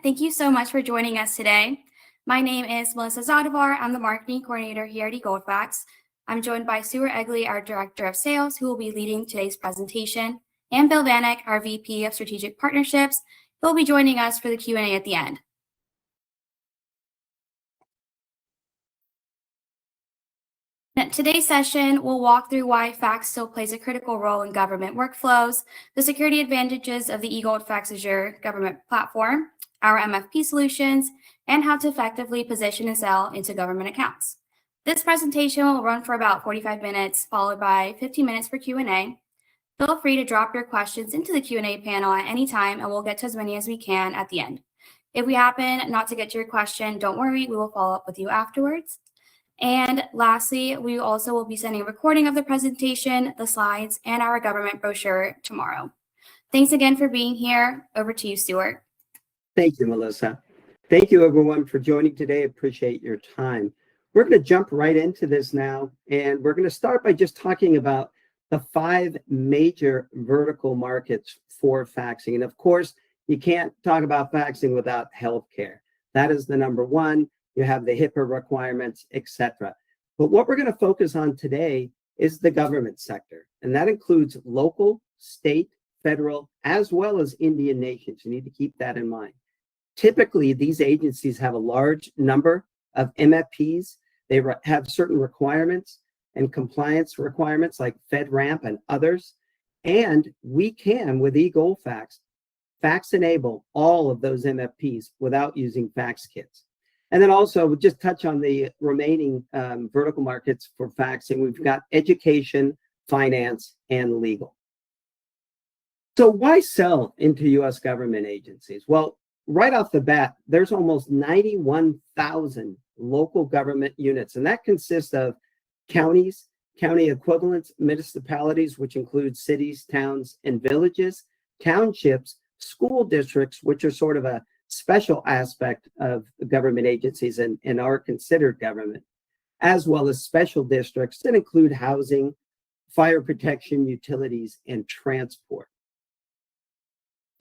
Thank you so much for joining us today. My name is Melissa Zadivar. I'm the marketing coordinator here at eGoldFax. I'm joined by Stuart Egli, our director of sales, who will be leading today's presentation, and Bill Vanek, our VP of strategic partnerships, who will be joining us for the Q&A at the end. Today's session will walk through why fax still plays a critical role in government workflows, the security advantages of the eGoldFax Azure Government platform, our MFP solutions, and how to effectively position and sell into government accounts. This presentation will run for about 45 minutes, followed by 15 minutes for Q&A. Feel free to drop your questions into the Q&A panel at any time, and we'll get to as many as we can at the end. If we happen not to get to your question, don't worry, we will follow up with you afterwards. And lastly, we also will be sending a recording of the presentation, the slides, and our government brochure tomorrow. Thanks again for being here. Over to you, Stuart. Thank you, Melissa. Thank you, everyone, for joining today. Appreciate your time. We're going to jump right into this now, and we're going to start by just talking about the 5 major vertical markets for faxing. And of course, you can't talk about faxing without healthcare. That is the number one. You have the HIPAA requirements, etc. But what we're going to focus on today is the government sector, and that includes local, state, federal, as well as Indian nations. You need to keep that in mind. Typically, these agencies have a large number of MFPs. They have certain requirements and compliance requirements like FedRAMP and others. And we can, with eGoldFax, fax enable all of those MFPs without using fax kits. And then also, we'll just touch on the remaining vertical markets for faxing. We've got education, finance, and legal. So why sell into U.S. government agencies? Well, right off the bat, there's almost 91,000 local government units, and that consists of counties, county equivalents, municipalities, which include cities, towns, and villages, townships, school districts, which are sort of a special aspect of government agencies and are considered government, as well as special districts that include housing, fire protection, utilities, and transport.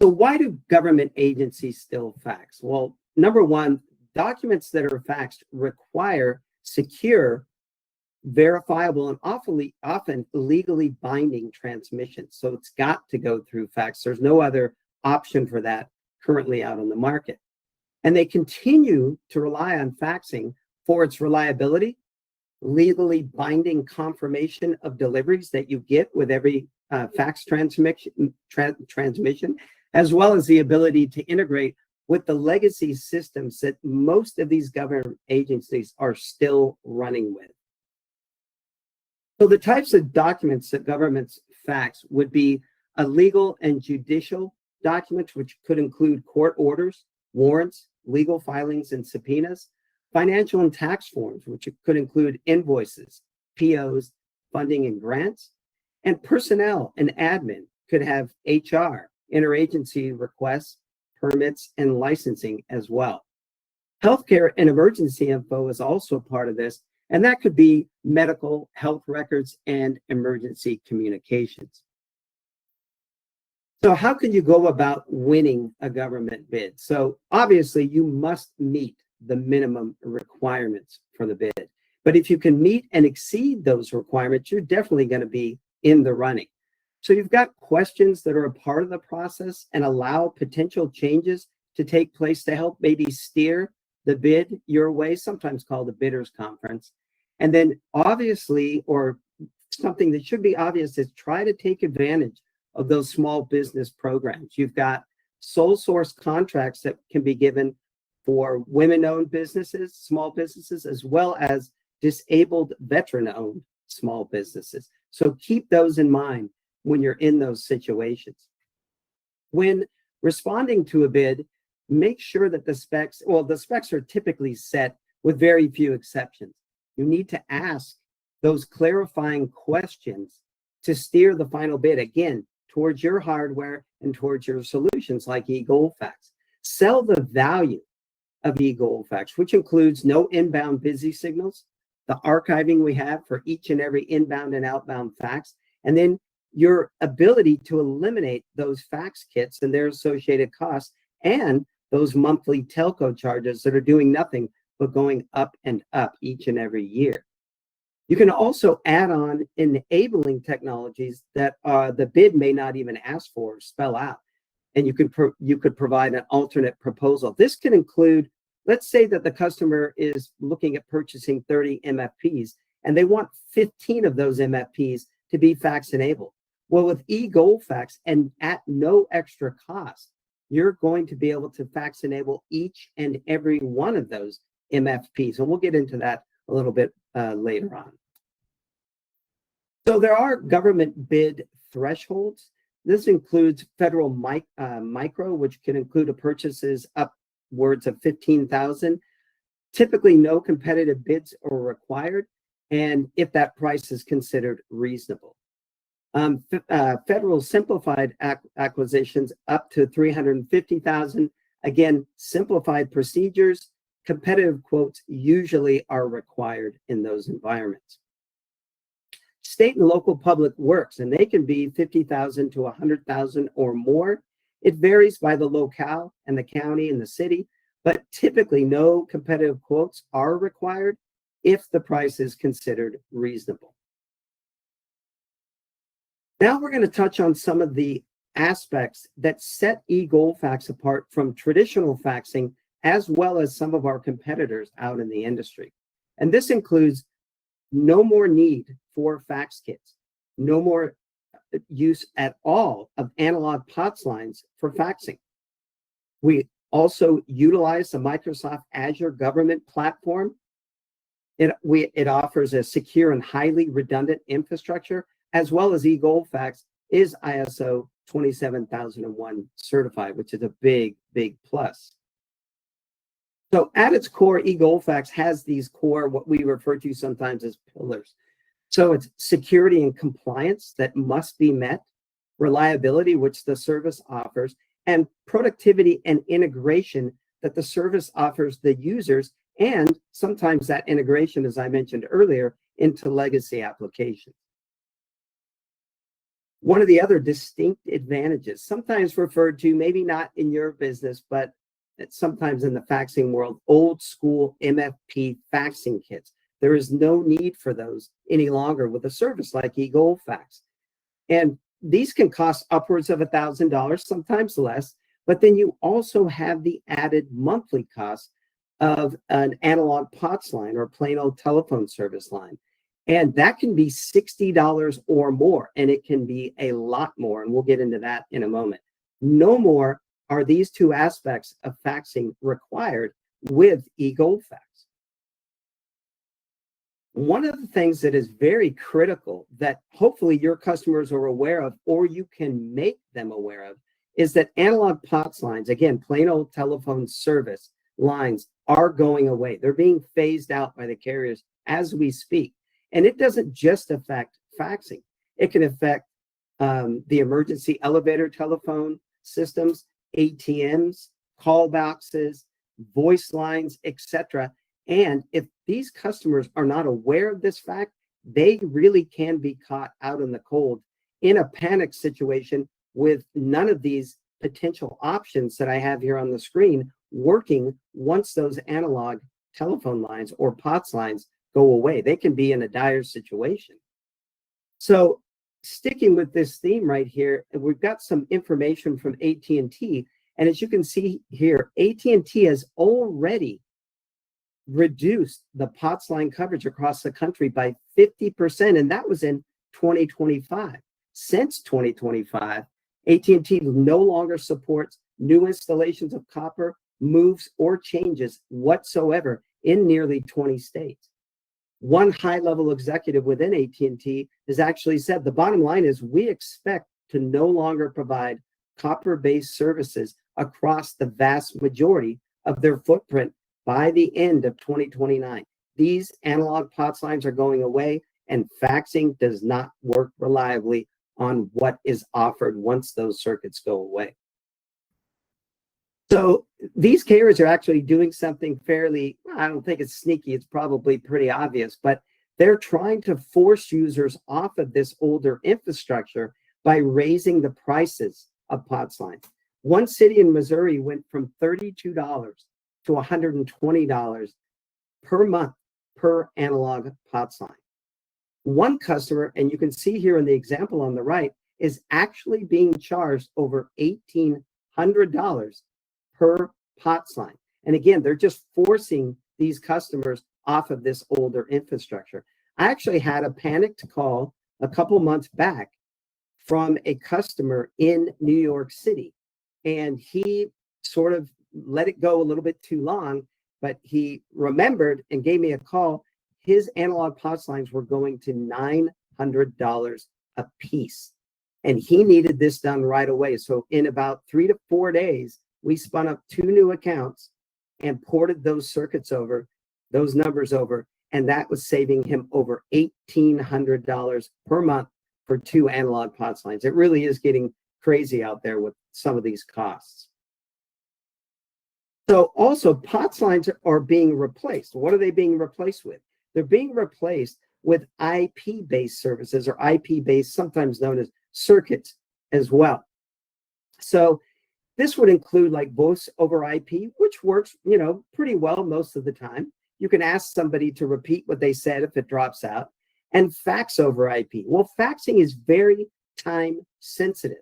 So why do government agencies still fax? Well, number one, documents that are faxed require secure, verifiable, and often legally binding transmission. So it's got to go through fax. There's no other option for that currently out on the market. And they continue to rely on faxing for its reliability, legally binding confirmation of deliveries that you get with every fax transmission, as well as the ability to integrate with the legacy systems that most of these government agencies are still running with. So the types of documents that governments fax would be a legal and judicial documents, which could include court orders, warrants, legal filings, and subpoenas, financial and tax forms, which could include invoices, POs, funding and grants, and personnel and admin could have HR, interagency requests, permits, and licensing as well. Healthcare and emergency info is also part of this, and that could be medical, health records, and emergency communications. So how can you go about winning a government bid? So obviously you must meet the minimum requirements for the bid. But if you can meet and exceed those requirements, you're definitely going to be in the running. So you've got questions that are a part of the process and allow potential changes to take place to help maybe steer the bid your way, sometimes called a bidder's conference. And then obviously, or something that should be obvious, is try to take advantage of those small business programs. You've got sole source contracts that can be given for women-owned businesses, small businesses, as well as disabled veteran-owned small businesses. So keep those in mind when you're in those situations. When responding to a bid, make sure that the specs are typically set with very few exceptions. You need to ask those clarifying questions to steer the final bid, again, towards your hardware and towards your solutions like eGoldFax. Sell the value of eGoldFax, which includes no inbound busy signals, the archiving we have for each and every inbound and outbound fax, and then your ability to eliminate those fax kits and their associated costs, and those monthly telco charges that are doing nothing but going up and up each and every year. You can also add on enabling technologies that the bid may not even ask for or spell out. And you could provide an alternate proposal. This can include, let's say that the customer is looking at purchasing 30 MFPs and they want 15 of those MFPs to be fax enabled. Well, with eGoldFax and at no extra cost, you're going to be able to fax enable each and every one of those MFPs. And we'll get into that a little bit later on. So there are government bid thresholds. This includes federal micro, which can include purchases upwards of 15,000. Typically, no competitive bids are required, and if that price is considered reasonable. Federal simplified acquisitions up to 350,000. Again, simplified procedures. Competitive quotes usually are required in those environments. State and local public works, and they can be 50,000 to 100,000 or more. It varies by the locale and the county and the city, but typically no competitive quotes are required if the price is considered reasonable. Now we're going to touch on some of the aspects that set eGoldFax apart from traditional faxing, as well as some of our competitors out in the industry. And this includes no more need for fax kits, no more use at all of analog POTS lines for faxing. We also utilize the Microsoft Azure Government platform. It offers a secure and highly redundant infrastructure, as well as eGoldFax is ISO 27001 certified, which is a big, big plus. So at its core, eGoldFax has these core, what we refer to sometimes as pillars. So it's security and compliance that must be met, reliability, which the service offers, and productivity and integration that the service offers the users, and sometimes that integration, as I mentioned earlier, into legacy applications. One of the other distinct advantages, sometimes referred to, maybe not in your business, but sometimes in the faxing world, old school MFP faxing kits. There is no need for those any longer with a service like eGoldFax. And these can cost upwards of $1,000, sometimes less, but then you also have the added monthly cost of an analog POTS line or plain old telephone service line. And that can be $60 or more, and it can be a lot more, and we'll get into that in a moment. No more are these two aspects of faxing required with eGoldFax. One of the things that is very critical that hopefully your customers are aware of, or you can make them aware of, is that analog POTS lines, again, plain old telephone service lines, are going away. They're being phased out by the carriers as we speak. And it doesn't just affect faxing. It can affect the emergency elevator telephone systems, ATMs, call boxes, voice lines, etc. And if these customers are not aware of this fact, they really can be caught out in the cold in a panic situation with none of these potential options that I have here on the screen working once those analog telephone lines or POTS lines go away. They can be in a dire situation. So sticking with this theme right here, we've got some information from AT&T. And as you can see here, AT&T has already reduced the POTS line coverage across the country by 50%, and that was in 2025. Since 2025, AT&T no longer supports new installations of copper, moves, or changes whatsoever in nearly 20 states. One high-level executive within AT&T has actually said, the bottom line is we expect to no longer provide copper-based services across the vast majority of their footprint by the end of 2029. These analog POTS lines are going away, and faxing does not work reliably on what is offered once those circuits go away. So these carriers are actually doing something fairly, I don't think it's sneaky, it's probably pretty obvious, but they're trying to force users off of this older infrastructure by raising the prices of POTS lines. One city in Missouri went from $32 to $120 per month per analog POTS line. One customer, and you can see here in the example on the right, is actually being charged over $1,800 per POTS line. And again, they're just forcing these customers off of this older infrastructure. I actually had a panicked call a couple months back from a customer in New York City, and he sort of let it go a little bit too long, but he remembered and gave me a call. His analog POTS lines were going to $900 a piece, and he needed this done right away. So in about 3 to 4 days, we spun up 2 new accounts and ported those circuits over, those numbers over, and that was saving him over $1,800 per month for 2 analog POTS lines. It really is getting crazy out there with some of these costs. So also POTS lines are being replaced. What are they being replaced with? They're being replaced with IP-based services, or IP-based, sometimes known as circuits as well. So this would include like voice over IP, which works, pretty well most of the time. You can ask somebody to repeat what they said if it drops out. And fax over IP. Well, faxing is very time sensitive.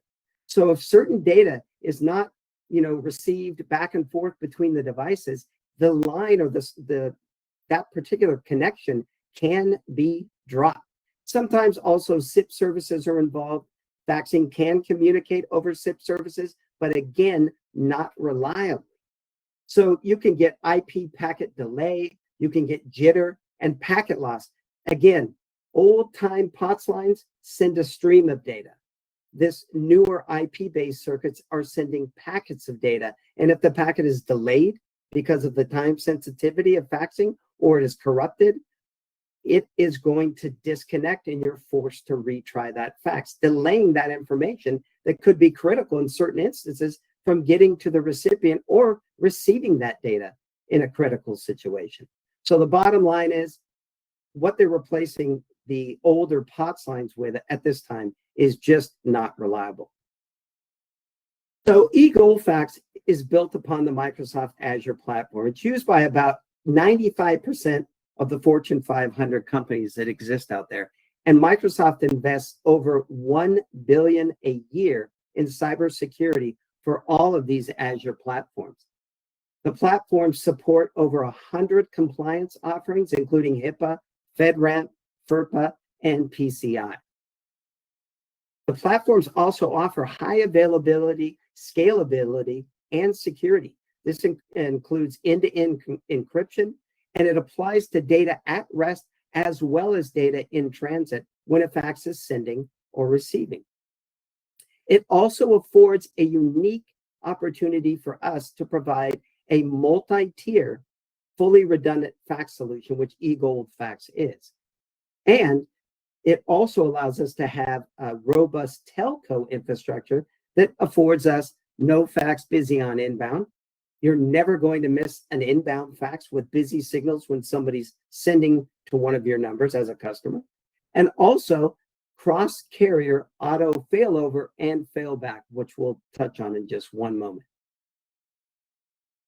So if certain data is not, received back and forth between the devices, the line or that particular connection can be dropped. Sometimes also SIP services are involved. Faxing can communicate over SIP services, but again, not reliably. So you can get IP packet delay, you can get jitter and packet loss. Again, old-time POTS lines send a stream of data. This newer IP-based circuits are sending packets of data. And if the packet is delayed because of the time sensitivity of faxing, or it is corrupted, it is going to disconnect and you're forced to retry that fax, delaying that information that could be critical in certain instances from getting to the recipient or receiving that data in a critical situation. So the bottom line is, what they're replacing the older POTS lines with at this time is just not reliable. So eGoldFax is built upon the Microsoft Azure platform. It's used by about 95% of the Fortune 500 companies that exist out there. And Microsoft invests over $1 billion a year in cybersecurity for all of these Azure platforms. The platforms support over 100 compliance offerings, including HIPAA, FedRAMP, FERPA, and PCI. The platforms also offer high availability, scalability, and security. This includes end-to-end encryption, and it applies to data at rest as well as data in transit when a fax is sending or receiving. It also affords a unique opportunity for us to provide a multi-tier, fully redundant fax solution, which eGoldFax is. And it also allows us to have a robust telco infrastructure that affords us no fax busy on inbound. You're never going to miss an inbound fax with busy signals when somebody's sending to one of your numbers as a customer. And also cross-carrier auto failover and failback, which we'll touch on in just one moment.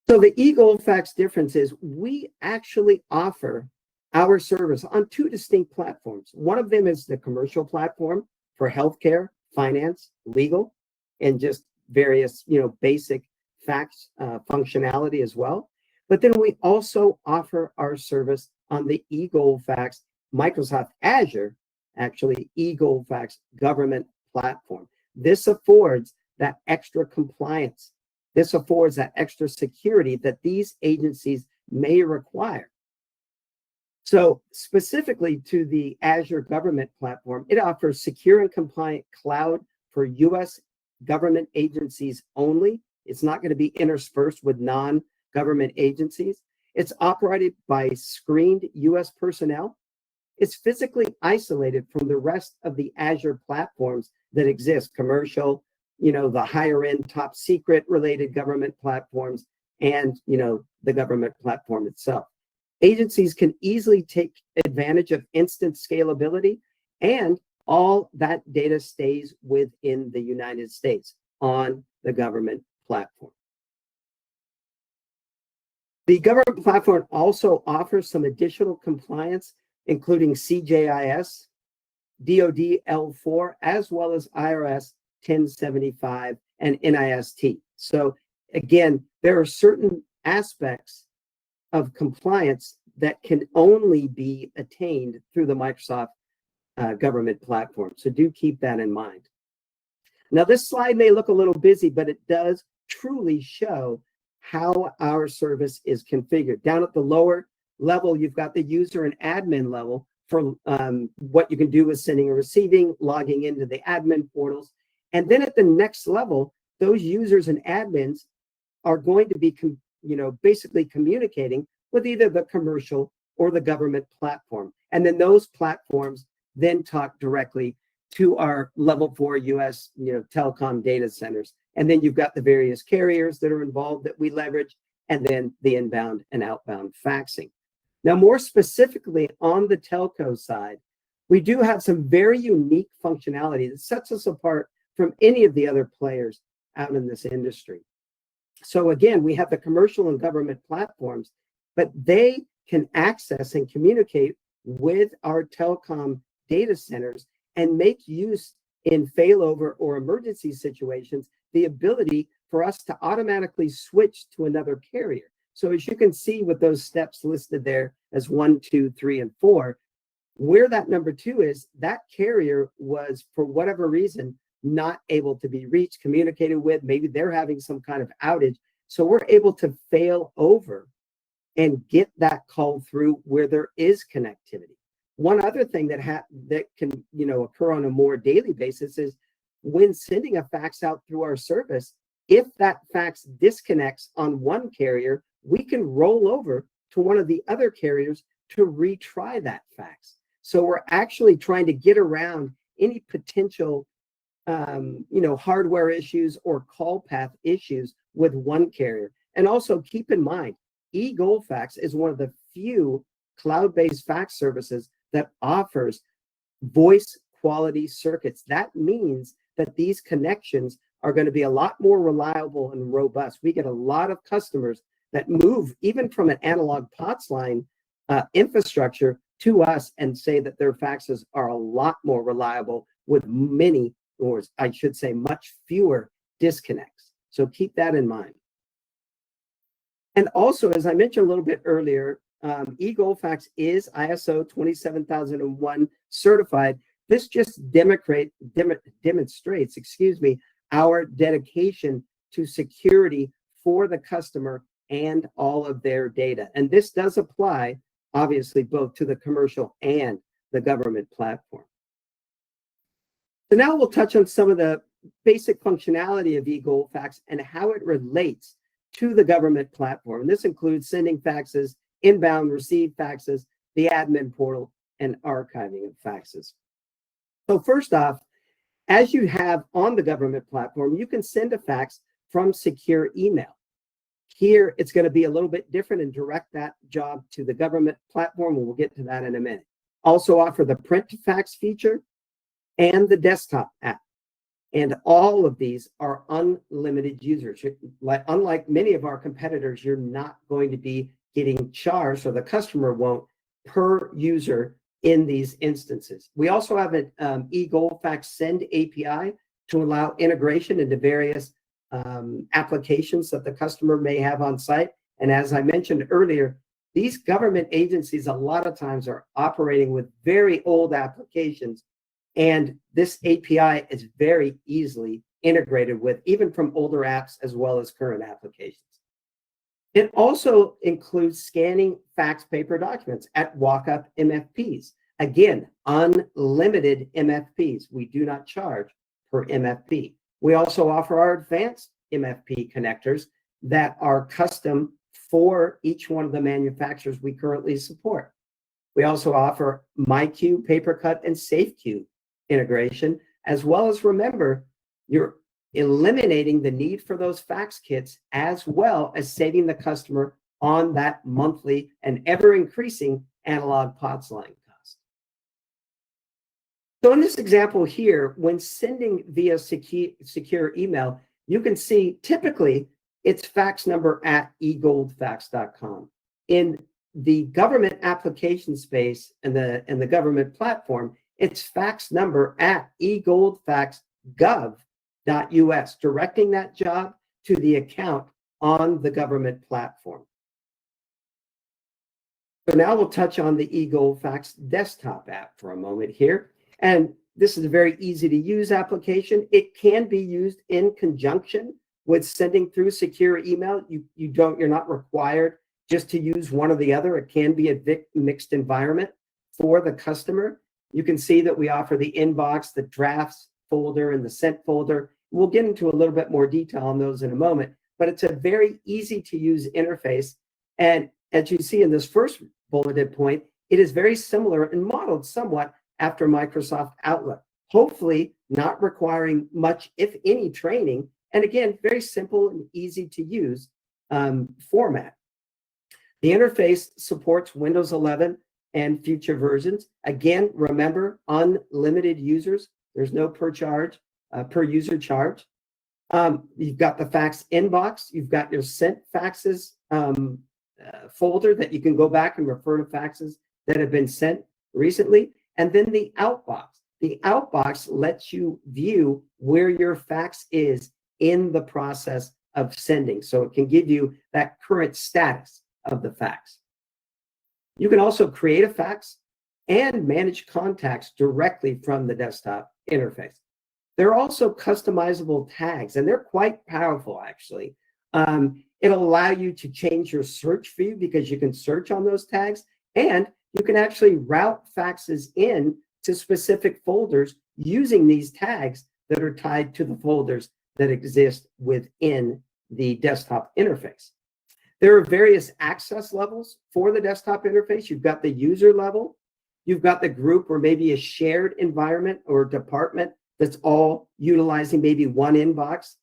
So the eGoldFax difference is we actually offer our service on 2 distinct platforms. One of them is the commercial platform for healthcare, finance, legal, and just various, basic fax functionality as well. But then we also offer our service on the eGoldFax Microsoft Azure, actually eGoldFax government platform. This affords that extra compliance. This affords that extra security that these agencies may require. So specifically to the Azure Government platform, it offers secure and compliant cloud for U.S. government agencies only. It's not going to be interspersed with non-government agencies. It's operated by screened U.S. personnel. It's physically isolated from the rest of the Azure platforms that exist, commercial, the higher end top secret related government platforms, and, the government platform itself. Agencies can easily take advantage of instant scalability, and all that data stays within the United States on the government platform. The government platform also offers some additional compliance, including CJIS, DoD L4, as well as IRS 1075 and NIST. So again, there are certain aspects of compliance that can only be attained through the Microsoft government platform. So do keep that in mind. Now, this slide may look a little busy, but it does truly show how our service is configured. Down at the lower level, you've got the user and admin level for what you can do with sending and receiving, logging into the admin portals. And then at the next level, those users and admins are going to be basically communicating with either the commercial or the government platform. And then those platforms then talk directly to our level 4 US telecom data centers. And then you've got the various carriers that are involved that we leverage, and then the inbound and outbound faxing. Now, more specifically on the telco side, we do have some very unique functionality that sets us apart from any of the other players out in this industry. So again, we have the commercial and government platforms, but they can access and communicate with our telecom data centers and make use in failover or emergency situations, the ability for us to automatically switch to another carrier. So as you can see with those steps listed there as 1, 2, 3, and 4, where that number 2 is, that carrier was, for whatever reason, not able to be reached, communicated with. Maybe they're having some kind of outage. So we're able to fail over and get that call through where there is connectivity. One other thing that can occur on a more daily basis is when sending a fax out through our service, if that fax disconnects on one carrier, we can roll over to one of the other carriers to retry that fax. So we're actually trying to get around any potential hardware issues or call path issues with one carrier. And also keep in mind, eGoldFax is one of the few cloud-based fax services that offers voice quality circuits. That means that these connections are going to be a lot more reliable and robust. We get a lot of customers that move even from an analog POTS line infrastructure to us and say that their faxes are a lot more reliable with many, or I should say much fewer disconnects. So keep that in mind. And also, as I mentioned a little bit earlier, eGoldFax is ISO 27001 certified. This just demonstrates, our dedication to security for the customer and all of their data. And this does apply, obviously, both to the commercial and the government platform. So now we'll touch on some of the basic functionality of eGoldFax and how it relates to the government platform. And this includes sending faxes, inbound receive faxes, the admin portal, and archiving of faxes. So first off, as you have on the government platform, you can send a fax from secure email. Here, it's going to be a little bit different and direct that job to the government platform, and we'll get to that in a minute. Also offer the print to fax feature and the desktop app. And all of these are unlimited users. Unlike many of our competitors, you're not going to be getting charged, or the customer won't, per user in these instances. We also have an eGoldFax Send API to allow integration into various applications that the customer may have on site. And as I mentioned earlier, these government agencies a lot of times are operating with very old applications, and this API is very easily integrated with, even from older apps as well as current applications. It also includes scanning fax paper documents at walk-up MFPs. Again, unlimited MFPs. We do not charge per MFP. We also offer our advanced MFP connectors that are custom for each one of the manufacturers we currently support. We also offer MyQ, PaperCut, and SafeQ integration, as well as, remember, you're eliminating the need for those fax kits, as well as saving the customer on that monthly and ever-increasing analog POTS line cost. So in this example here, when sending via secure email, you can see typically it's fax number at eGoldFax.com. In the government application space and the government platform, it's fax number at eGoldFax.gov.us, directing that job to the account on the government platform. So now we'll touch on the eGoldFax desktop app for a moment here. And this is a very easy to use application. It can be used in conjunction with sending through secure email. You're not required just to use one or the other. It can be a mixed environment for the customer. You can see that we offer the inbox, the drafts folder, and the sent folder. We'll get into a little bit more detail on those in a moment, but it's a very easy to use interface. And as you see in this first bulleted point, it is very similar and modeled somewhat after Microsoft Outlook, hopefully not requiring much, if any, training. And again, very simple and easy to use format. The interface supports Windows 11 and future versions. Again, remember, unlimited users. There's no per user charge. You've got the fax inbox. You've got your sent faxes folder that you can go back and refer to faxes that have been sent recently. And then the outbox. The outbox lets you view where your fax is in the process of sending. So it can give you that current status of the fax. You can also create a fax and manage contacts directly from the desktop interface. There are also customizable tags, and they're quite powerful, actually. It'll allow you to change your search view because you can search on those tags, and you can actually route faxes in to specific folders using these tags that are tied to the folders that exist within the desktop interface. There are various access levels for the desktop interface. You've got the user level. You've got the group or maybe a shared environment or department that's all utilizing maybe one inbox.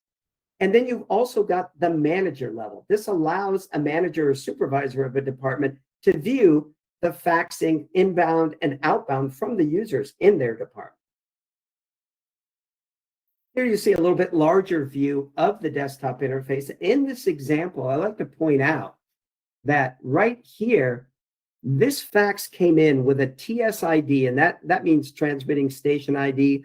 And then you've also got the manager level. This allows a manager or supervisor of a department to view the faxing inbound and outbound from the users in their department. Here you see a little bit larger view of the desktop interface. In this example, I like to point out that right here, this fax came in with a TSID, and that means transmitting station ID.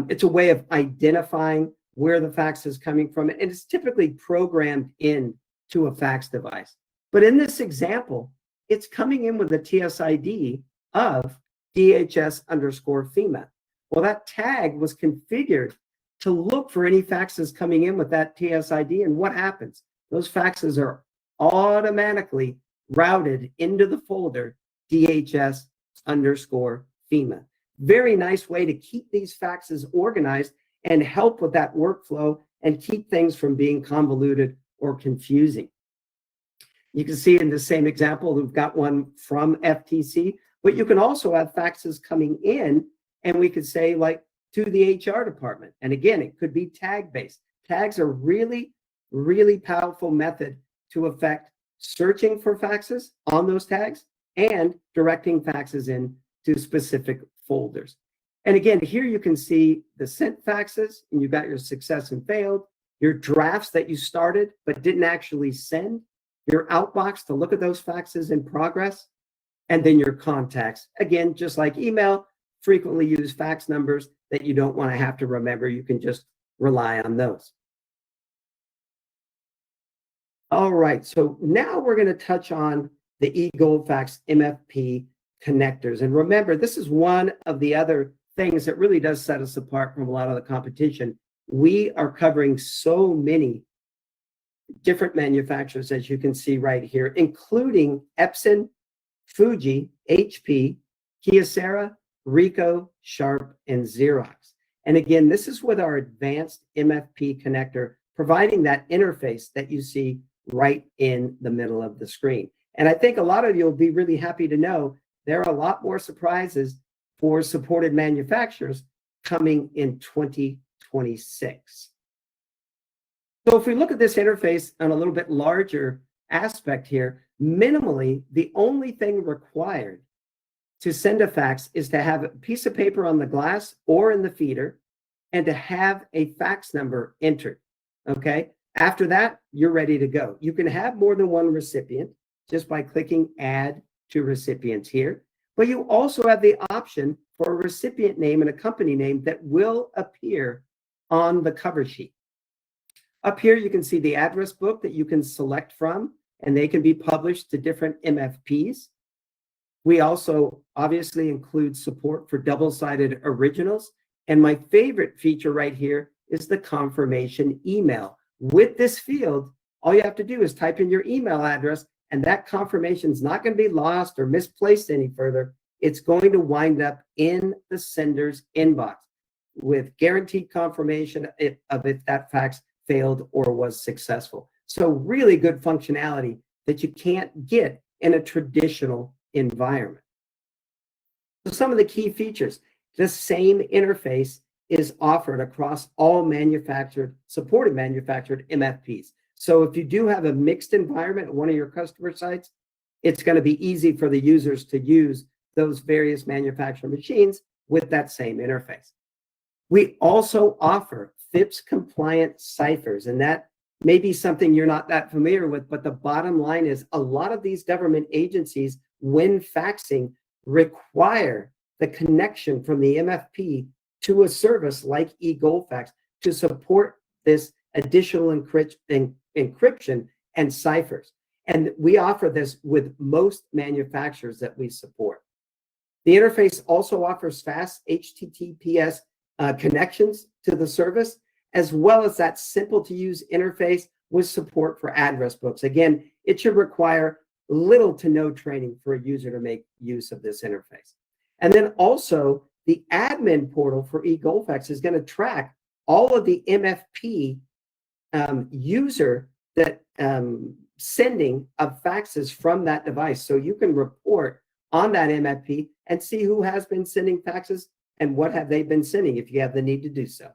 It's a way of identifying where the fax is coming from, and it's typically programmed into a fax device. But in this example, it's coming in with a TSID of DHS_FEMA. Well, that tag was configured to look for any faxes coming in with that TSID, and what happens? Those faxes are automatically routed into the folder DHS_FEMA. Very nice way to keep these faxes organized and help with that workflow and keep things from being convoluted or confusing. You can see in the same example, we've got one from FTC, but you can also have faxes coming in, and we could say like to the HR department. And again, it could be tag-based. Tags are really, really powerful method to affect searching for faxes on those tags and directing faxes in to specific folders. And again, here you can see the sent faxes, and you've got your success and failed, your drafts that you started but didn't actually send, your outbox to look at those faxes in progress, and then your contacts. Again, just like email, frequently use fax numbers that you don't want to have to remember. You can just rely on those. All right, so now we're going to touch on the eGoldFax MFP connectors. And remember, this is one of the other things that really does set us apart from a lot of the competition. We are covering so many different manufacturers, as you can see right here, including Epson, Fuji, HP, Kyocera, Ricoh, Sharp, and Xerox. And again, this is with our advanced MFP connector, providing that interface that you see right in the middle of the screen. And I think a lot of you will be really happy to know there are a lot more surprises for supported manufacturers coming in 2026. So if we look at this interface on a little bit larger aspect here, minimally, the only thing required to send a fax is to have a piece of paper on the glass or in the feeder and to have a fax number entered. Okay. After that, you're ready to go. You can have more than one recipient just by clicking add to recipients here, but you also have the option for a recipient name and a company name that will appear on the cover sheet. Up here, you can see the address book that you can select from, and they can be published to different MFPs. We also obviously include support for double-sided originals. And my favorite feature right here is the confirmation email. With this field, all you have to do is type in your email address, and that confirmation is not going to be lost or misplaced any further. It's going to wind up in the sender's inbox with guaranteed confirmation of if that fax failed or was successful. So really good functionality that you can't get in a traditional environment. So some of the key features, the same interface is offered across all supported manufactured MFPs. So if you do have a mixed environment at one of your customer sites, it's going to be easy for the users to use those various manufacturer machines with that same interface. We also offer FIPS compliant ciphers, and that may be something you're not that familiar with, but the bottom line is a lot of these government agencies, when faxing, require the connection from the MFP to a service like eGoldFax to support this additional encryption and ciphers. And we offer this with most manufacturers that we support. The interface also offers fast HTTPS connections to the service, as well as that simple to use interface with support for address books. Again, it should require little to no training for a user to make use of this interface. And then also the admin portal for eGoldFax is going to track all of the MFP user that sending of faxes from that device. So you can report on that MFP and see who has been sending faxes and what have they been sending if you have the need to do so.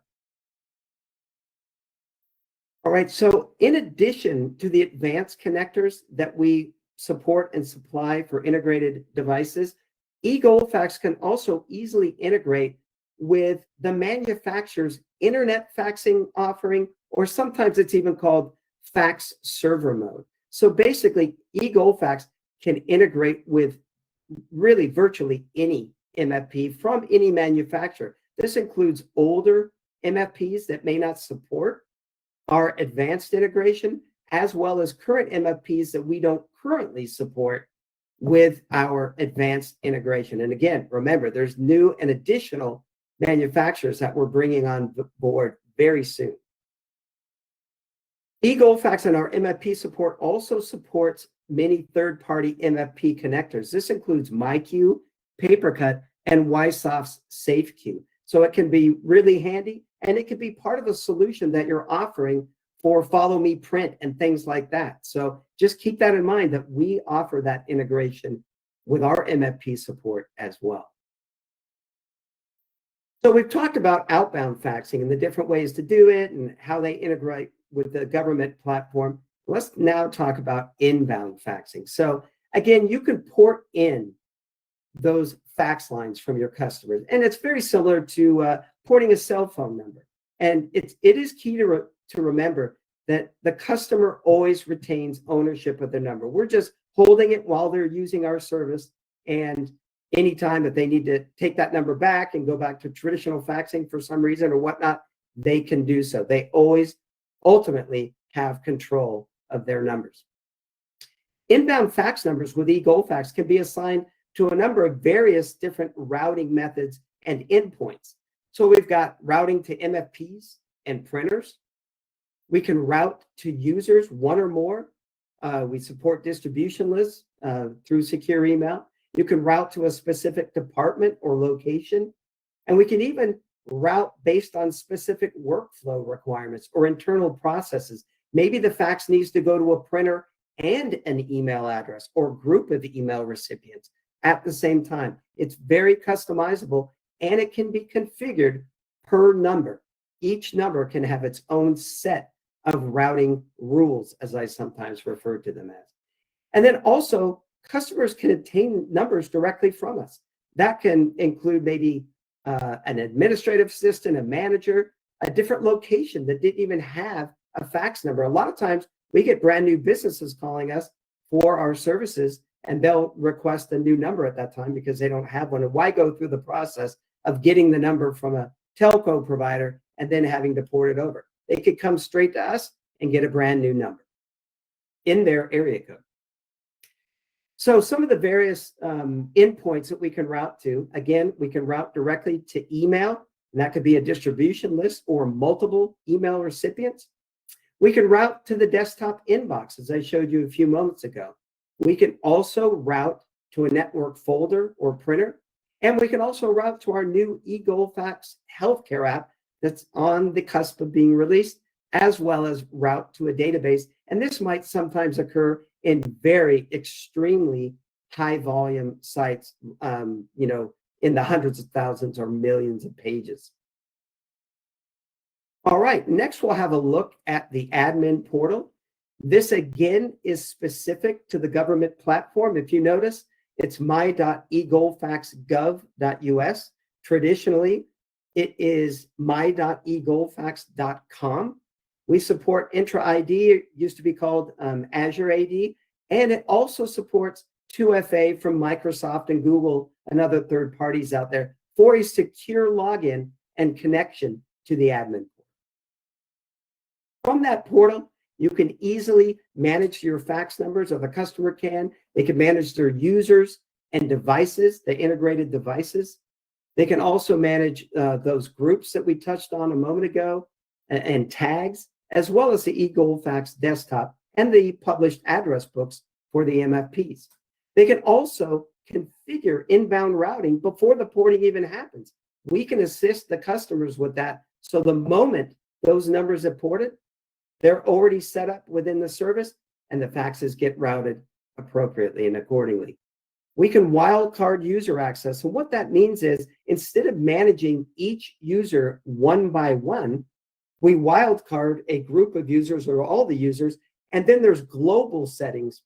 All right, so in addition to the advanced connectors that we support and supply for integrated devices, eGoldFax can also easily integrate with the manufacturer's internet faxing offering, or sometimes it's even called fax server mode. So basically, eGoldFax can integrate with really virtually any MFP from any manufacturer. This includes older MFPs that may not support our advanced integration, as well as current MFPs that we don't currently support with our advanced integration. And again, remember, there's new and additional manufacturers that we're bringing on board very soon. eGoldFax and our MFP support also supports many third-party MFP connectors. This includes MyQ, PaperCut, and Wysoft's SafeQ. So it can be really handy, and it can be part of a solution that you're offering for Follow Me Print and things like that. So just keep that in mind that we offer that integration with our MFP support as well. So we've talked about outbound faxing and the different ways to do it and how they integrate with the government platform. Let's now talk about inbound faxing. So again, you can port in those fax lines from your customers, and it's very similar to porting a cell phone number. And it is key to remember that the customer always retains ownership of their number. We're just holding it while they're using our service, and anytime that they need to take that number back and go back to traditional faxing for some reason or whatnot, they can do so. They always ultimately have control of their numbers. Inbound fax numbers with eGoldFax can be assigned to a number of various different routing methods and endpoints. So we've got routing to MFPs and printers. We can route to users, one or more. We support distribution lists through secure email. You can route to a specific department or location. And we can even route based on specific workflow requirements or internal processes. Maybe the fax needs to go to a printer and an email address or group of email recipients at the same time. It's very customizable, and it can be configured per number. Each number can have its own set of routing rules, as I sometimes refer to them as. And then also, customers can obtain numbers directly from us. That can include maybe an administrative assistant, a manager, a different location that didn't even have a fax number. A lot of times we get brand new businesses calling us for our services, and they'll request a new number at that time because they don't have one. And why go through the process of getting the number from a telco provider and then having to port it over? They could come straight to us and get a brand new number in their area code. So some of the various endpoints that we can route to, again, we can route directly to email, and that could be a distribution list or multiple email recipients. We can route to the desktop inbox, as I showed you a few moments ago. We can also route to a network folder or printer, and we can also route to our new eGoldFax healthcare app that's on the cusp of being released, as well as route to a database. And this might sometimes occur in very extremely high volume sites, in the hundreds of thousands or millions of pages. All right, next we'll have a look at the admin portal. This again is specific to the government platform. If you notice, it's my.egoldfax.gov.us. Traditionally, it is my.egoldfax.com. We support Intra ID, it used to be called Azure AD, and it also supports 2FA from Microsoft and Google and other third parties out there for a secure login and connection to the admin portal. From that portal, you can easily manage your fax numbers, or the customer can. They can manage their users and devices, the integrated devices. They can also manage those groups that we touched on a moment ago and tags, as well as the eGoldFax desktop and the published address books for the MFPs. They can also configure inbound routing before the porting even happens. We can assist the customers with that. So the moment those numbers are ported, they're already set up within the service, and the faxes get routed appropriately and accordingly. We can wildcard user access. And what that means is, instead of managing each user one by one, we wildcard a group of users or all the users, and then there's global settings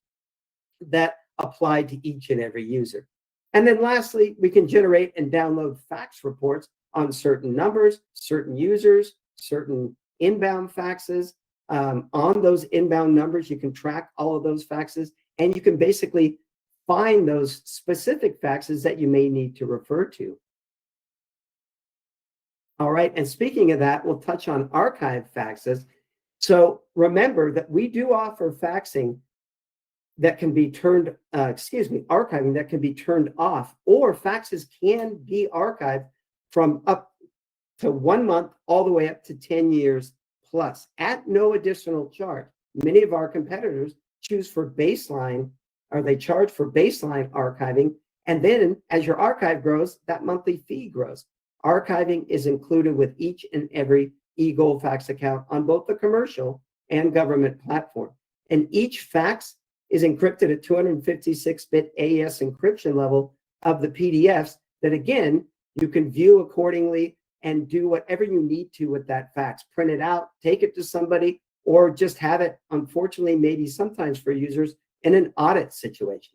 that apply to each and every user. And then lastly, we can generate and download fax reports on certain numbers, certain users, certain inbound faxes. On those inbound numbers, you can track all of those faxes, and you can basically find those specific faxes that you may need to refer to. All right, and speaking of that, we'll touch on archive faxes. So remember that we do offer faxing that can be turned, archiving that can be turned off, or faxes can be archived from up to 1 month all the way up to 10 years plus at no additional charge. Many of our competitors choose for baseline, or they charge for baseline archiving, and then as your archive grows, that monthly fee grows. Archiving is included with each and every eGoldFax account on both the commercial and government platform. And each fax is encrypted at 256-bit AES encryption level of the PDFs that, again, you can view accordingly and do whatever you need to with that fax. Print it out, take it to somebody, or just have it, unfortunately, maybe sometimes for users, in an audit situation.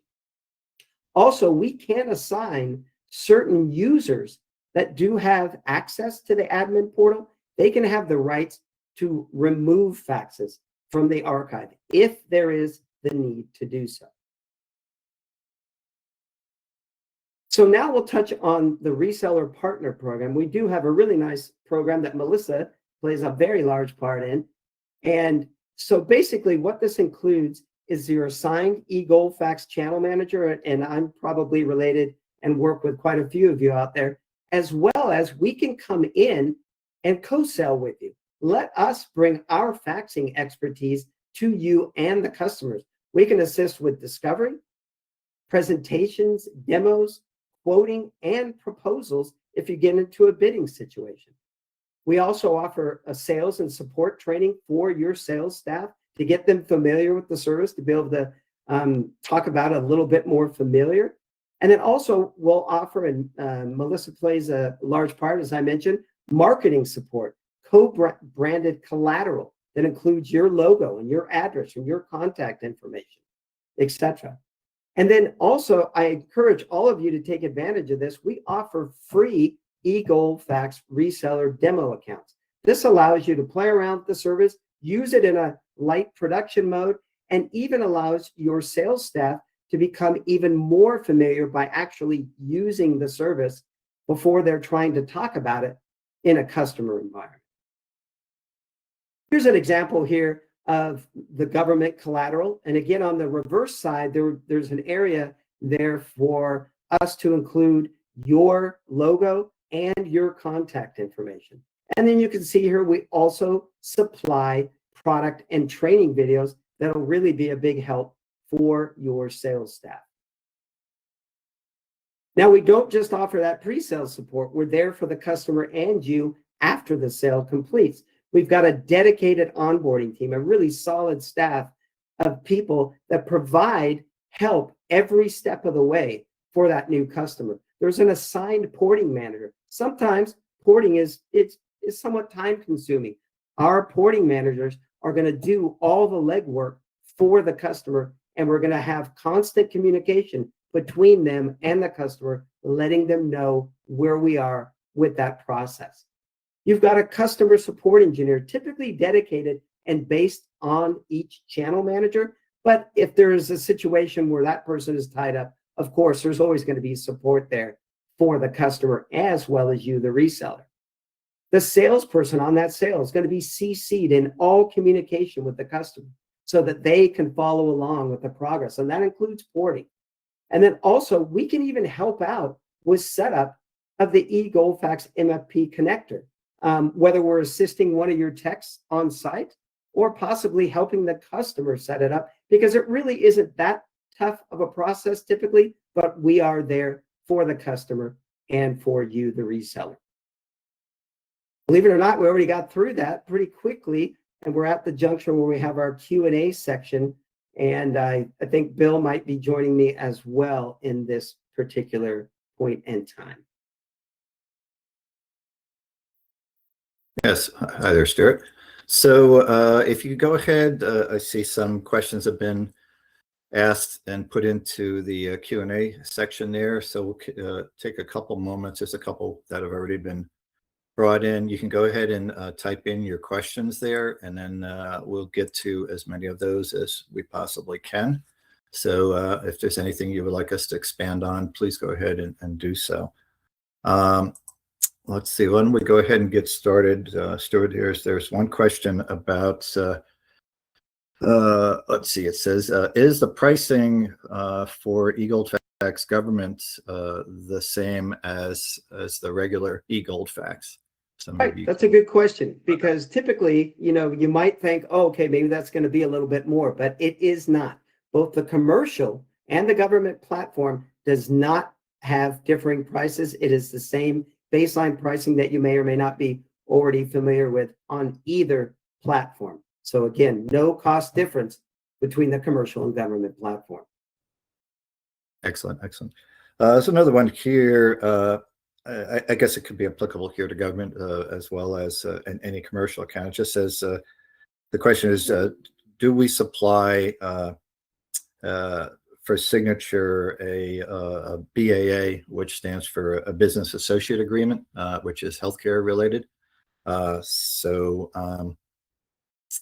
Also, we can assign certain users that do have access to the admin portal. They can have the rights to remove faxes from the archive if there is the need to do so. So now we'll touch on the reseller partner program. We do have a really nice program that Melissa plays a very large part in. And so basically what this includes is your assigned eGoldFax channel manager, and I'm probably related and work with quite a few of you out there, as well as we can come in and co-sell with you. Let us bring our faxing expertise to you and the customers. We can assist with discovery, presentations, demos, quoting, and proposals if you get into a bidding situation. We also offer a sales and support training for your sales staff to get them familiar with the service, to be able to talk about it a little bit more familiar. And then also we'll offer, and Melissa plays a large part, as I mentioned, marketing support, co-branded collateral that includes your logo and your address and your contact information, etc. And then also, I encourage all of you to take advantage of this. We offer free eGoldFax reseller demo accounts. This allows you to play around with the service, use it in a light production mode, and even allows your sales staff to become even more familiar by actually using the service before they're trying to talk about it in a customer environment. Here's an example here of the government collateral. And again, on the reverse side, there's an area there for us to include your logo and your contact information. And then you can see here, we also supply product and training videos that'll really be a big help for your sales staff. Now, we don't just offer that pre-sale support. We're there for the customer and you after the sale completes. We've got a dedicated onboarding team, a really solid staff of people that provide help every step of the way for that new customer. There's an assigned porting manager. Sometimes porting is somewhat time consuming. Our porting managers are going to do all the legwork for the customer, and we're going to have constant communication between them and the customer, letting them know where we are with that process. You've got a customer support engineer, typically dedicated and based on each channel manager. But if there is a situation where that person is tied up, of course, there's always going to be support there for the customer as well as you, the reseller. The salesperson on that sale is going to be CC'd in all communication with the customer so that they can follow along with the progress. And that includes porting. And then also, we can even help out with setup of the eGoldFax MFP connector, whether we're assisting one of your techs on site or possibly helping the customer set it up, because it really isn't that tough of a process typically, but we are there for the customer and for you, the reseller. Believe it or not, we already got through that pretty quickly, and we're at the juncture where we have our Q&A section. And I think Bill might be joining me as well in this particular point in time. Yes, hi there, Stuart. So if you go ahead, I see some questions have been asked and put into the Q&A section there. So we'll take a couple moments, just a couple that have already been brought in. You can go ahead and type in your questions there, and then we'll get to as many of those as we possibly can. So if there's anything you would like us to expand on, please go ahead and do so. Let's see, why don't we go ahead and get started. Stuart, there's one question about, let's see, it says, is the pricing for eGoldFax Government the same as the regular eGoldFax? So right, that's a good question, because typically, you might think, oh, okay, maybe that's going to be a little bit more, but it is not. Both the commercial and the government platform does not have differing prices. It is the same baseline pricing that you may or may not be already familiar with on either platform. So again, no cost difference between the commercial and government platform. Excellent, excellent. So another one here, I guess it could be applicable here to government as well as in any commercial account. It just says, the question is, do we supply for signature a BAA, which stands for a business associate agreement, which is healthcare related? Yeah,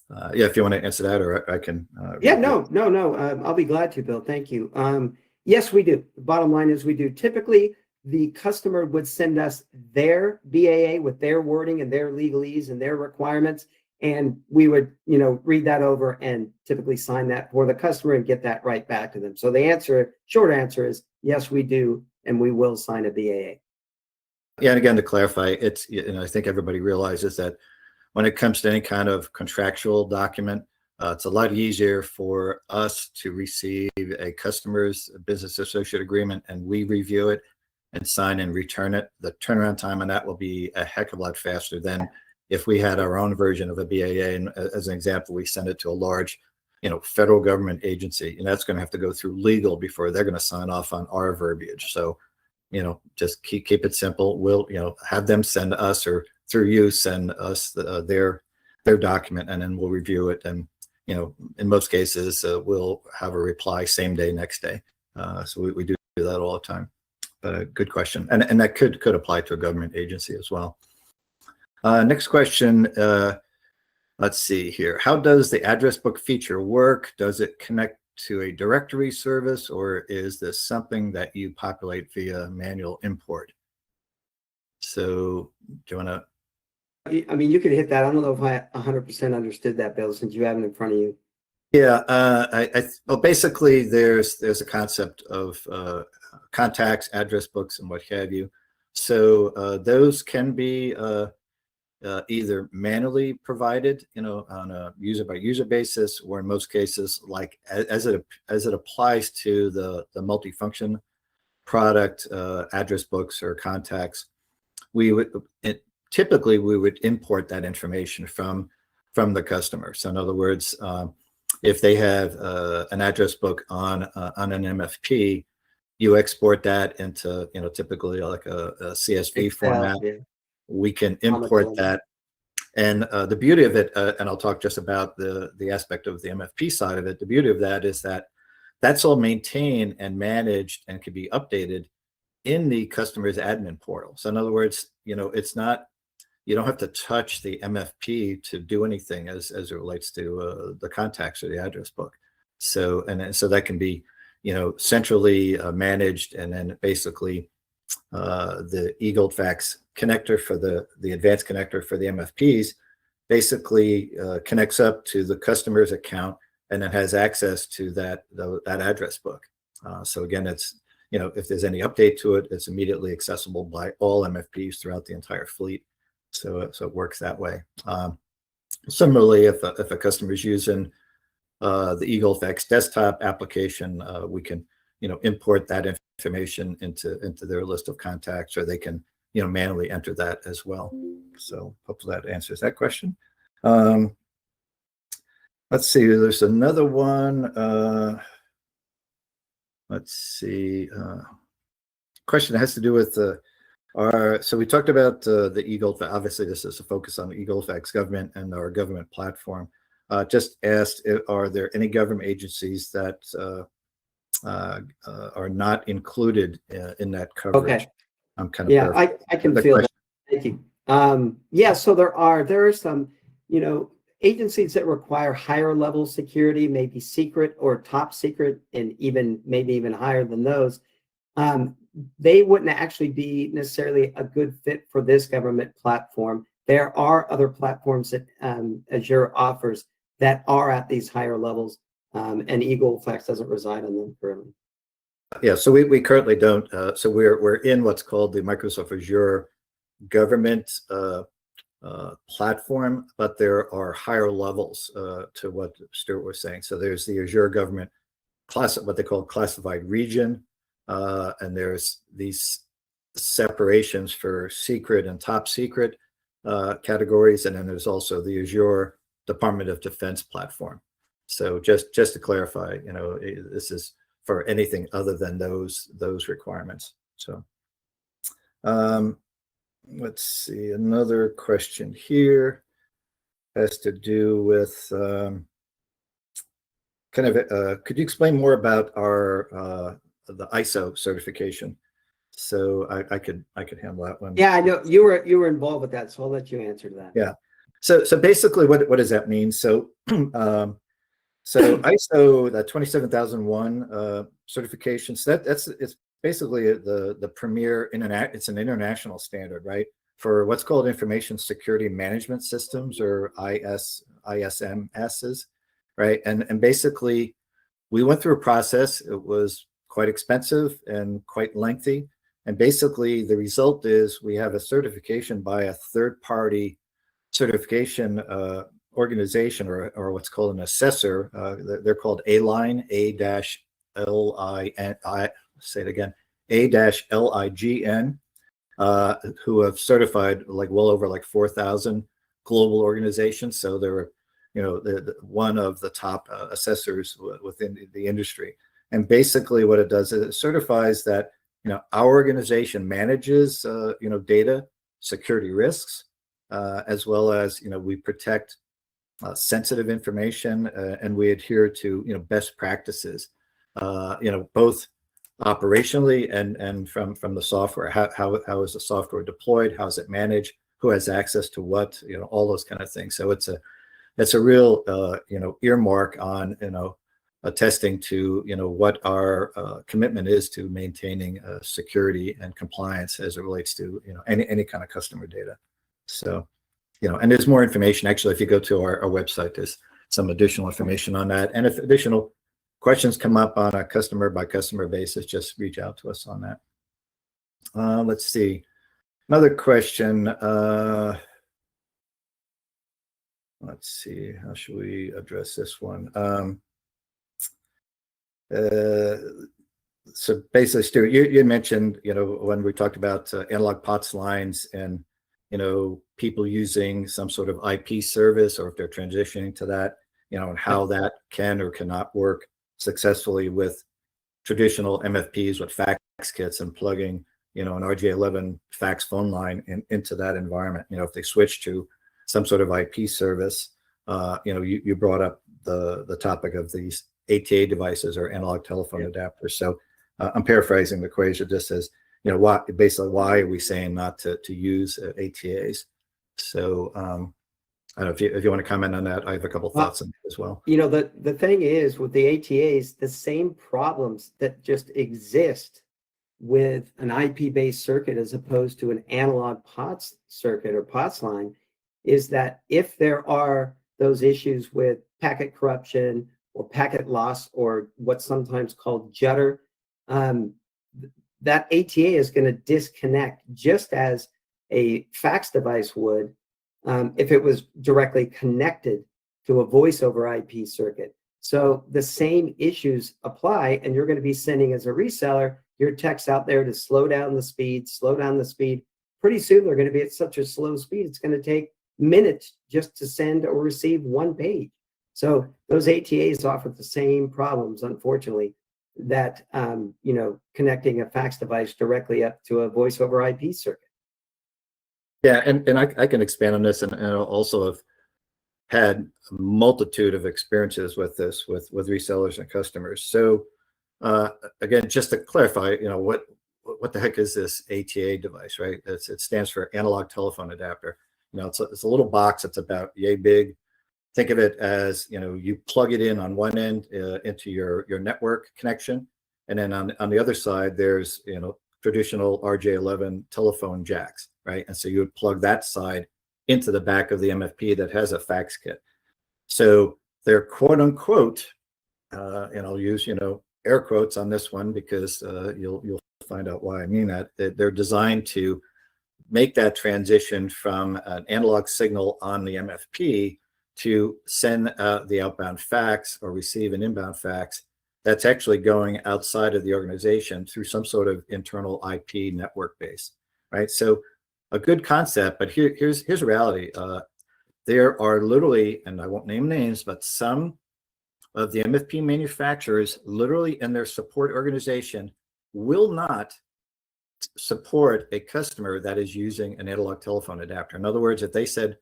if you want to answer that, or I can. Yeah, no. I'll be glad to, Bill. Thank you. Yes, we do. The bottom line is we do. Typically, the customer would send us their BAA with their wording and their legalese and their requirements, and we would, read that over and typically sign that for the customer and get that right back to them. So the short answer is yes, we do, and we will sign a BAA. Yeah, and again, to clarify, it's, I think everybody realizes that when it comes to any kind of contractual document, it's a lot easier for us to receive a customer's business associate agreement and we review it and sign and return it. The turnaround time on that will be a heck of a lot faster than if we had our own version of a BAA. And as an example, we send it to a large, federal government agency, and that's going to have to go through legal before they're going to sign off on our verbiage. So, just keep it simple. We'll, have them send us, or through you send us their document, and then we'll review it. And, in most cases, we'll have a reply same day, next day. So we do that all the time. Good question. And that could apply to a government agency as well. Next question. let's see here. How does the address book feature work? Does it connect to a directory service, or is this something that you populate via manual import? So do you want to? I mean, you could hit that. I don't know if I 100% understood that, Bill, since you have it in front of you. Yeah, well, basically, there's a concept of contacts, address books, and what have you. So those can be either manually provided, on a user by user basis, or in most cases, like as it applies to the multifunction product, address books or contacts, typically we would import that information from the customer. So in other words, if they have an address book on an MFP, you export that into typically like a CSV Excel, format. yeah. We can import that, and the beauty of it, and I'll talk just about the aspect of the MFP side of it. The beauty of that is that that's all maintained and managed and can be updated in the customer's admin portal. So in other words, it's not, you don't have to touch the MFP to do anything as it relates to the contacts or the address book. So so that can be centrally managed, and then basically the eGoldFax connector for the advanced connector for the MFPs basically connects up to the customer's account and then has access to that address book. So again, it's if there's any update to it, it's immediately accessible by all MFPs throughout the entire fleet. So it works that way. Similarly, if a customer is using the eGoldFax desktop application, we can import that information into their list of contacts, or they can manually enter that as well. So hopefully that answers that question. Let's see, there's another one. Let's see, question that has to do with so we talked about the eGoldFax. Obviously, this is a focus on the eGoldFax government and our government platform. Just asked, are there any government agencies that are not included in that coverage? Okay. I'm kind of Yeah, I can feel that. Thank you. Yeah, so there are some, agencies that require higher level security, maybe secret or top secret, and maybe even higher than those. They wouldn't actually be necessarily a good fit for this government platform. There are other platforms that Azure offers that are at these higher levels, and eGoldFax doesn't reside on them currently. Yeah, so we currently don't. So we're in what's called the Microsoft Azure Government platform, but there are higher levels to what Stuart was saying. So there's the Azure Government what they call classified region, and there's these separations for secret and top secret categories, and then there's also the Azure Department of Defense platform. So just to clarify, this is for anything other than those requirements. So let's see, another question here has to do with could you explain more about our the ISO certification? So I could handle that one. Yeah, I know you were involved with that, so I'll let you answer that. Yeah. So basically, what does that mean? So so ISO, that 27001 certification. So it's basically the premier internet. It's an international standard, right, for what's called information security management systems, or ISMSs, right? And basically, we went through a process. It was quite expensive and quite lengthy. And basically, the result is we have a certification by a third-party certification organization, or what's called an assessor. They're called A-Line, A-L-I-N, say it again, A-L-I-G-N, who have certified well over 4,000 global organizations. So they're, one of the top assessors within the industry. And basically what it does is it certifies that, our organization manages, data security risks, as well as, we protect sensitive information, and we adhere to, best practices, both operationally and from the software. How is the software deployed? How is it managed? Who has access to what? All those kind of things. So it's it's a real, earmark on, attesting to, what our commitment is to maintaining security and compliance as it relates to, any kind of customer data. So, and there's more information. Actually, if you go to our website, there's some additional information on that. And if additional questions come up on a customer by customer basis, just reach out to us on that. Let's see. Another question. Let's see. How should we address this one? So basically, Stuart, you mentioned, when we talked about analog POTS lines and, people using some sort of IP service, or if they're transitioning to that, and how that can or cannot work successfully with traditional MFPs with fax kits and plugging, an RJ11 fax phone line into that environment. If they switch to some sort of IP service, you brought up the topic of these ATA devices or analog telephone adapters. So I'm paraphrasing the question just says, why are we saying not to use ATAs? So I don't know if you want to comment on that. I have a couple thoughts on it as well. The thing is with the ATAs, the same problems that just exist with an IP-based circuit as opposed to an analog POTS circuit or POTS line is that if there are those issues with packet corruption or packet loss, or what's sometimes called jutter, that ATA is going to disconnect just as a fax device would if it was directly connected to a voice over IP circuit. So the same issues apply, and you're going to be sending, as a reseller, your text out there to slow down the speed. Pretty soon they're going to be at such a slow speed, it's going to take minutes just to send or receive one page. So those ATAs offer the same problems, unfortunately, that connecting a fax device directly up to a voice over IP circuit. Yeah, and I can expand on this, and I also have had a multitude of experiences with this with resellers and customers. So again, just to clarify, what the heck is this ATA device, right? It stands for analog telephone adapter. It's a little box that's about yay big. Think of it as, you plug it in on one end into your network connection, and then on the other side there's traditional RJ11 telephone jacks, right? And so you would plug that side into the back of the MFP that has a fax kit. So they're quote unquote, and I'll use air quotes on this one because you'll find out why I mean that. They're designed to make that transition from an analog signal on the MFP to send the outbound fax or receive an inbound fax that's actually going outside of the organization through some sort of internal IP network base, right? So a good concept, but here's a reality. There are literally, and I won't name names, but some of the MFP manufacturers literally in their support organization will not support a customer that is using an analog telephone adapter. In other words, if they said,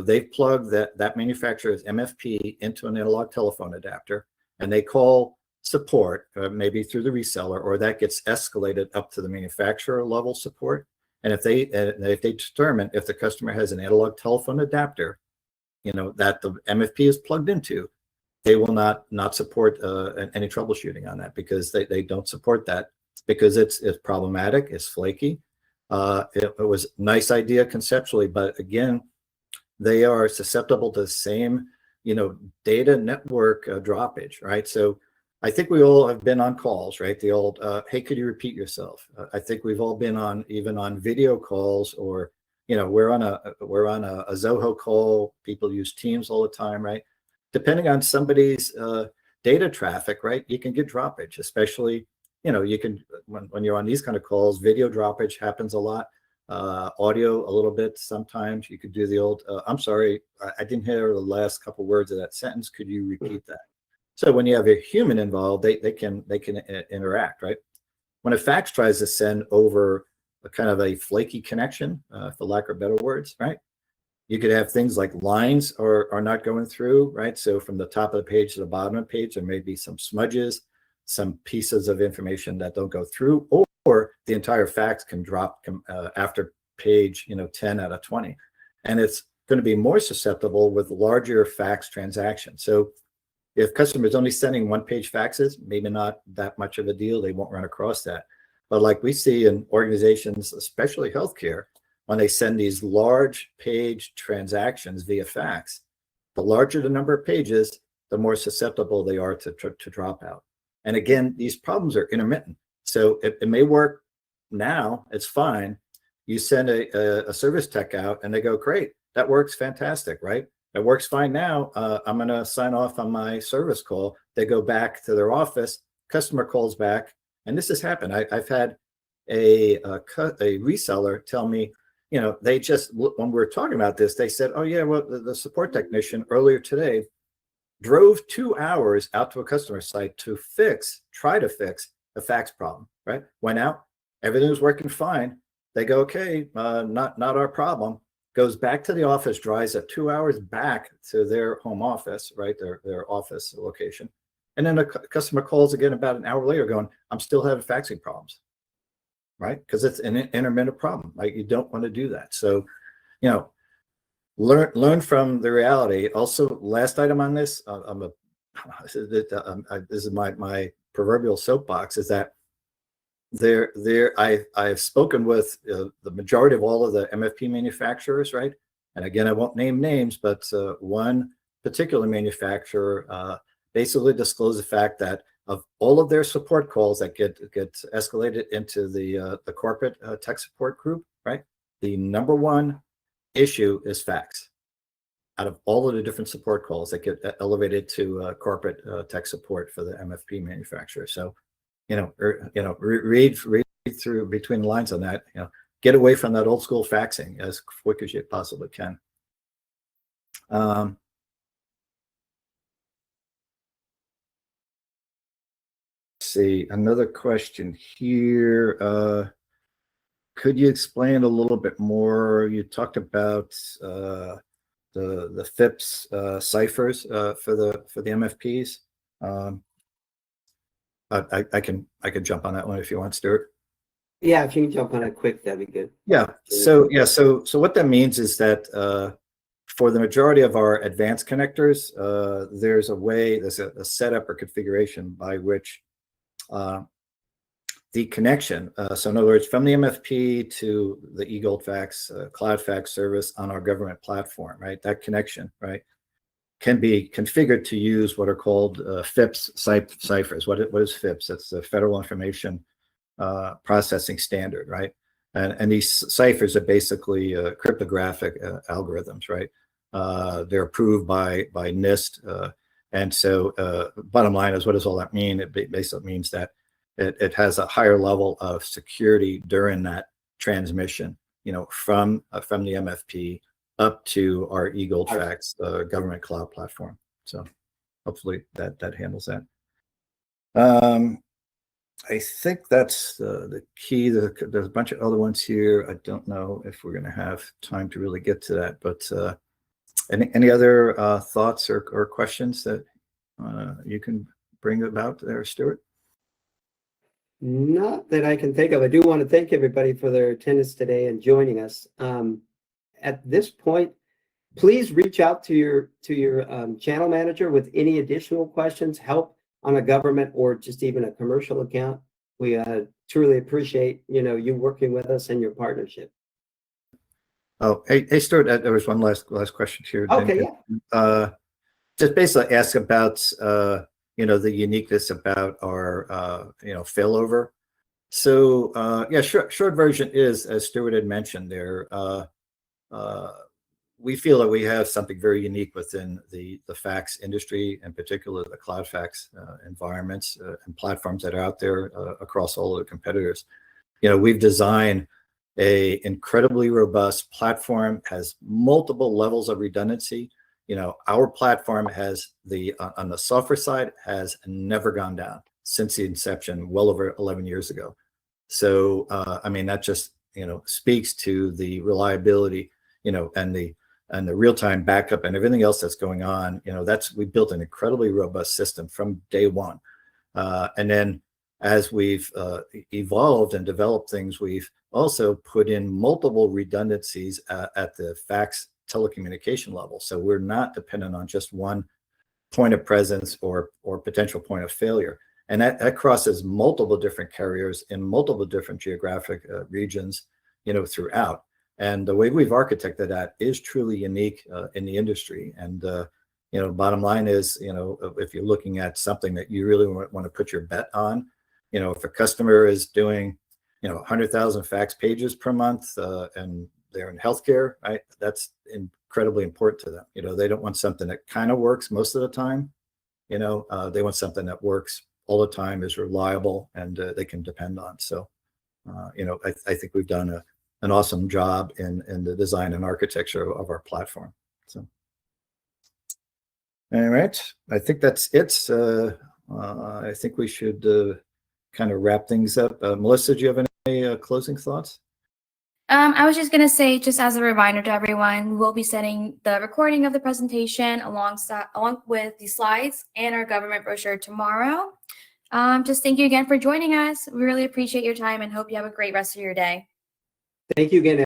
they've plugged that manufacturer's MFP into an analog telephone adapter, and they call support, maybe through the reseller, or that gets escalated up to the manufacturer level support. And if they determine if the customer has an analog telephone adapter, that the MFP is plugged into, they will not support any troubleshooting on that, because they don't support that, because it's problematic, it's flaky. It was a nice idea conceptually, but again, they are susceptible to the same, data network droppage, right? So I think we all have been on calls, right? The old, hey, could you repeat yourself? I think we've all been even on video calls, or, we're on a Zoho call. People use Teams all the time, right? Depending on somebody's data traffic, right? You can get droppage, especially, you can, when you're on these kind of calls, video droppage happens a lot. Audio a little bit sometimes. You could do the old, I'm sorry, I didn't hear the last couple words of that sentence. Could you repeat that? So when you have a human involved, they can interact, right? When a fax tries to send over a kind of a flaky connection, for lack of better words, right? You could have things like lines are not going through, right? So from the top of the page to the bottom of the page, there may be some smudges, some pieces of information that don't go through, or the entire fax can drop after page 10 out of 20. And it's going to be more susceptible with larger fax transactions. So if customers only sending one-page faxes, maybe not that much of a deal. They won't run across that. But like we see in organizations, especially healthcare, when they send these large page transactions via fax, the larger the number of pages, the more susceptible they are to drop out. And again, these problems are intermittent. So it may work now, it's fine. You send a service tech out and they go, great, that works fantastic, right? It works fine now. I'm going to sign off on my service call. They go back to their office, customer calls back. And this has happened. I've had a reseller tell me, you know, they just, when we were talking about this, they said, oh yeah, well, the support technician earlier today drove 2 hours out to a customer site to try to fix a fax problem, right? Went out, everything was working fine. They go, okay, not our problem. Goes back to the office, drives at 2 hours back to their home office, right? Their office location. And then the customer calls again about an hour later going, I'm still having faxing problems, right? Because it's an intermittent problem, right? You don't want to do that. So, you know, learn from the reality. Also, last item on this, this is my proverbial soapbox, is that I've spoken with the majority of all of the MFP manufacturers, right? And again, I won't name names, but one particular manufacturer basically disclosed the fact that of all of their support calls that get escalated into the corporate tech support group, right? The number one issue is fax. Out of all of the different support calls that get elevated to corporate tech support for the MFP manufacturer. So, read through between the lines on that. Get away from that old school faxing as quick as you possibly can. See, another question here. Could you explain a little bit more? You talked about the FIPS ciphers for the MFPs. I can jump on that one if you want, Stuart. Yeah, if you can jump on it quick, that'd be good. Yeah. So what that means is that for the majority of our advanced connectors, there's a setup or configuration by which the connection. So in other words, from the MFP to the eGoldFax cloud fax service on our government platform, right? That connection, right, can be configured to use what are called FIPS ciphers. What is FIPS? It's the Federal Information Processing Standard, right? And these ciphers are basically cryptographic algorithms, right? They're approved by NIST. And so bottom line is, what does all that mean? It basically means that it has a higher level of security during that transmission, from the MFP up to our eGoldFax government cloud platform. So hopefully that handles that. I think that's the key. There's a bunch of other ones here. I don't know if we're going to have time to really get to that, but any other thoughts or questions that you can bring about there, Stuart? Not that I can think of. I do want to thank everybody for their attendance today and joining us. At this point, please reach out to your channel manager with any additional questions, help on a government or just even a commercial account. We truly appreciate you working with us and your partnership. Oh, hey Stuart, there was one last question here. Okay, yeah. Just basically ask about the uniqueness about our failover. So yeah, short version is, as Stuart had mentioned there, we feel that we have something very unique within the fax industry, in particular the cloud fax environments and platforms that are out there across all of the competitors. We've designed a incredibly robust platform, has multiple levels of redundancy. Our platform has on the software side has never gone down since the inception, well over 11 years ago. So I mean, that just speaks to the reliability, and the real-time backup and everything else that's going on. We built an incredibly robust system from day one. And then as we've evolved and developed things, we've also put in multiple redundancies at the fax telecommunication level. So we're not dependent on just one point of presence or potential point of failure. And that crosses multiple different carriers in multiple different geographic regions, throughout. And the way we've architected that is truly unique in the industry. And, bottom line is, if you're looking at something that you really want to put your bet on, if a customer is doing, 100,000 fax pages per month and they're in healthcare, right? That's incredibly important to them. They don't want something that kind of works most of the time. They want something that works all the time, is reliable, and they can depend on. So, I think we've done an awesome job in the design and architecture of our platform. So, all right, I think that's it. I think we should kind of wrap things up. Melissa, do you have any closing thoughts? I was just going to say, just as a reminder to everyone, we will be sending the recording of the presentation along with the slides and our government brochure tomorrow. Just thank you again for joining us. We really appreciate your time and hope you have a great rest of your day. Thank you again,